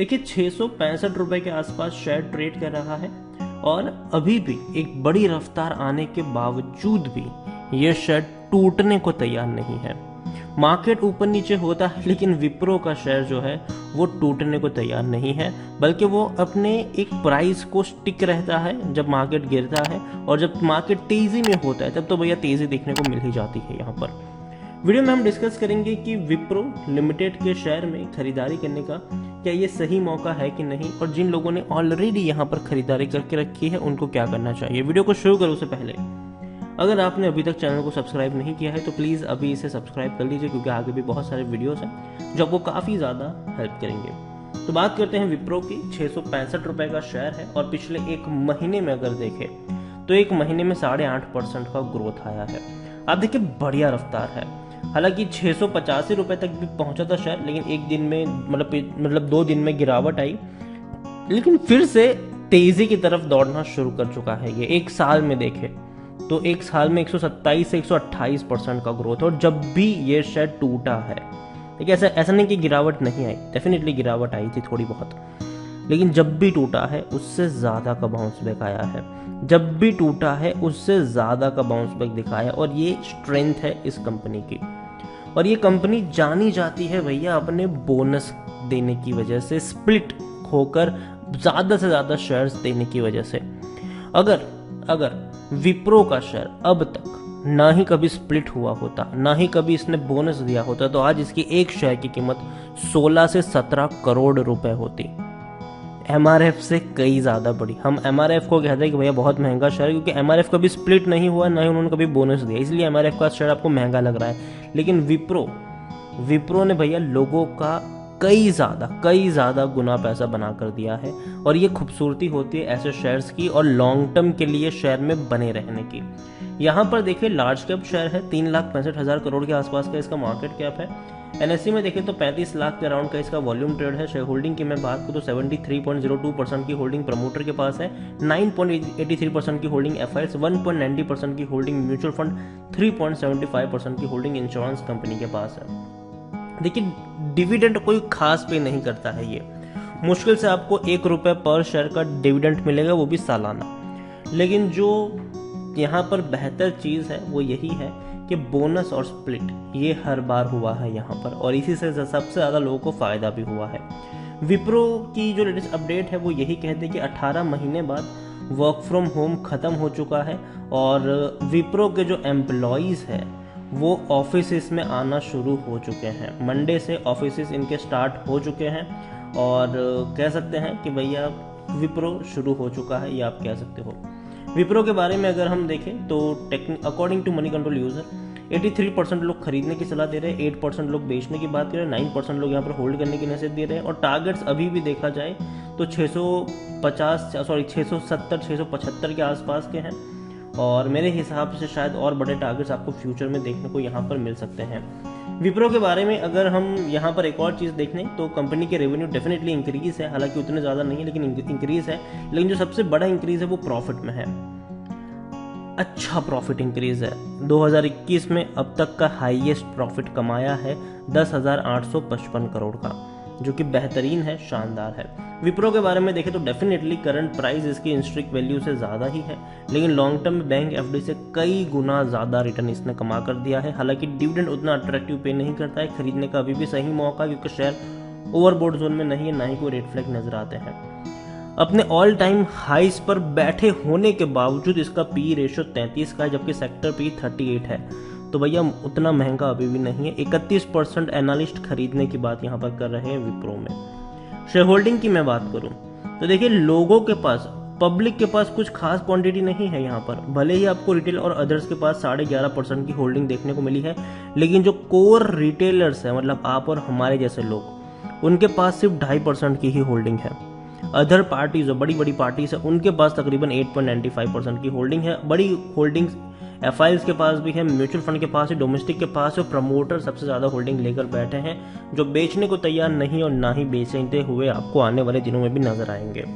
देखिए 665 के आसपास शेयर ट्रेड कर रहा है और अभी भी एक बड़ी रफ्तार आने के बावजूद भी ये शेयर टूटने को तैयार नहीं है। मार्केट ऊपर नीचे होता है लेकिन विप्रो का शेयर जो है वो टूटने को तैयार नहीं है, बल्कि वो अपने एक प्राइस को स्टिक रहता है जब मार्केट गिरता है, और जब मार्केट तेजी में होता है तब तो भैया तेजी देखने को मिल ही जाती है। यहाँ पर वीडियो में हम डिस्कस करेंगे कि विप्रो लिमिटेड के शेयर में खरीदारी करने का क्या ये सही मौका है कि नहीं, और जिन लोगों ने ऑलरेडी यहाँ पर खरीदारी करके रखी है उनको क्या करना चाहिए। वीडियो को शुरू करो उससे पहले अगर आपने अभी तक चैनल को सब्सक्राइब नहीं किया है तो प्लीज़ अभी इसे सब्सक्राइब कर लीजिए, क्योंकि आगे भी बहुत सारे वीडियोस हैं जो आपको काफ़ी ज़्यादा हेल्प करेंगे। तो बात करते हैं विप्रो की। 665 रुपये का शेयर है और पिछले एक महीने में अगर देखें तो एक महीने में 8.5% का ग्रोथ आया है। आप देखिए बढ़िया रफ्तार है। हालांकि 685 रुपये तक भी पहुंचा था शेयर, लेकिन एक दिन में मतलब 2 दिन में गिरावट आई, लेकिन फिर से तेजी की तरफ दौड़ना शुरू कर चुका है। ये एक साल में देखे तो एक साल में 127 से 128% का ग्रोथ, और जब भी ये शेयर टूटा है, देखिए ऐसा नहीं कि गिरावट नहीं आई, डेफिनेटली गिरावट आई थी थोड़ी बहुत, लेकिन जब भी टूटा है उससे ज़्यादा का बाउंस बैक आया है। जब भी टूटा है उससे ज़्यादा का बाउंस बैक दिखाया, और ये स्ट्रेंथ है इस कंपनी की। और ये कंपनी जानी जाती है भैया अपने बोनस देने की वजह से, स्प्लिट होकर ज़्यादा से ज़्यादा शेयर्स देने की वजह से। अगर विप्रो का शेयर अब तक ना ही कभी स्प्लिट हुआ होता, ना ही कभी इसने बोनस दिया होता, तो आज इसकी एक शेयर की कीमत 16 से 17 करोड़ रुपए होती। एमआरएफ से कई ज़्यादा बड़ी। हम एमआरएफ को कहते हैं कि भैया बहुत महंगा शेयर है, क्योंकि एमआरएफ कभी स्प्लिट नहीं हुआ, ना ही उन्होंने कभी बोनस दिया, इसलिए एमआरएफ का शेयर आपको महंगा लग रहा है। लेकिन विप्रो ने भैया लोगों का कई ज़्यादा गुना पैसा बना कर दिया है, और ये खूबसूरती होती है ऐसे शेयर्स की और लॉन्ग टर्म के लिए शेयर में बने रहने की। यहाँ पर देखिए लार्ज कैप शेयर है, 3,65,000 करोड़ के आसपास का इसका मार्केट कैप है। एनएससी में देखें तो 35 लाख के अराउंड का इसका वॉल्यूम ट्रेड है। शेयर होल्डिंग की मैं बात करूँ तो 73.02% की होल्डिंग प्रमोटर के पास है, 9.83% की होल्डिंग एफआईएस, 1.90% की होल्डिंग म्यूचुअल फंड, 3.75% की होल्डिंग इंश्योरेंस कंपनी के पास है। देखिए डिविडेंड कोई खास पे नहीं करता है, ये मुश्किल से आपको 1 रुपये पर शेयर का डिविडेंड मिलेगा, वो भी सालाना। लेकिन जो यहाँ पर बेहतर चीज़ है वो यही है कि बोनस और स्प्लिट ये हर बार हुआ है यहाँ पर, और इसी से सबसे ज़्यादा लोगों को फ़ायदा भी हुआ है। विप्रो की जो लेटेस्ट अपडेट है वो यही कहते हैं कि 18 महीने बाद वर्क फ्रॉम होम ख़त्म हो चुका है, और विप्रो के जो एम्प्लॉयज़ हैं वो ऑफिस में आना शुरू हो चुके हैं। मंडे से ऑफिस इनके स्टार्ट हो चुके हैं, और कह सकते हैं कि भैया विप्रो शुरू हो चुका है, ये आप कह सकते हो। विप्रो के बारे में अगर हम देखें तो according to Moneycontrol user 83% लोग खरीदने की सलाह दे रहे हैं, 8% लोग बेचने की बात कर रहे हैं, 9% लोग यहाँ पर होल्ड करने की नसीहत दे रहे हैं, और टारगेट्स अभी भी देखा जाए तो 670 675 के आसपास के हैं, और मेरे हिसाब से शायद और बड़े टारगेट्स आपको फ्यूचर में देखने को यहाँ पर मिल सकते हैं। विप्रो के बारे में अगर हम यहाँ पर एक और चीज़ देख लें तो कंपनी के रेवेन्यू डेफिनेटली इंक्रीज है, हालांकि उतने ज़्यादा नहीं है लेकिन इंक्रीज है। लेकिन जो सबसे बड़ा इंक्रीज है वो प्रॉफिट में है, अच्छा प्रॉफिट इंक्रीज है। 2021 में अब तक का हाईएस्ट प्रॉफिट कमाया है 10,855 करोड़ का, जो कि बेहतरीन है, शानदार है। विप्रो के बारे में देखें तो डेफिनेटली करंट प्राइस इसकी इंस्ट्रिक वैल्यू से ज़्यादा ही है, लेकिन लॉन्ग टर्म में बैंक एफडी से कई गुना ज़्यादा रिटर्न इसने कमा कर दिया है। हालांकि डिविडेंड उतना अट्रैक्टिव पे नहीं करता है, खरीदने का अभी भी सही मौका, क्योंकि शेयर ओवरबोर्ड जोन में नहीं है, ना ही कोई रेड फ्लैग नजर आते हैं। अपने ऑल टाइम हाइस पर बैठे होने के बावजूद इसका पी रेशियो 33 का है, जबकि सेक्टर पी 38 है, तो भैया उतना महंगा अभी भी नहीं है। 31% एनालिस्ट खरीदने की बात यहाँ पर कर रहे हैं विप्रो में। शेयर होल्डिंग की मैं बात करूँ तो देखिए लोगों के पास, पब्लिक के पास कुछ खास क्वांटिटी नहीं है यहाँ पर। भले ही आपको रिटेल और अदर्स के पास 11.5% की होल्डिंग देखने को मिली है, लेकिन जो कोर रिटेलर्स है, मतलब आप और हमारे जैसे लोग, उनके पास सिर्फ 2.5% की ही होल्डिंग है। अदर पार्टीज जो बड़ी बड़ी पार्टीज है उनके पास तकरीबन 8.95% की होल्डिंग है। बड़ी होल्डिंग्स एफआईएस के पास भी है, म्यूचुअल फंड के पास है, डोमेस्टिक के पास है, प्रमोटर सबसे ज़्यादा होल्डिंग लेकर बैठे हैं, जो बेचने को तैयार नहीं और ना ही बेचते हुए आपको आने वाले दिनों में भी नजर आएंगे।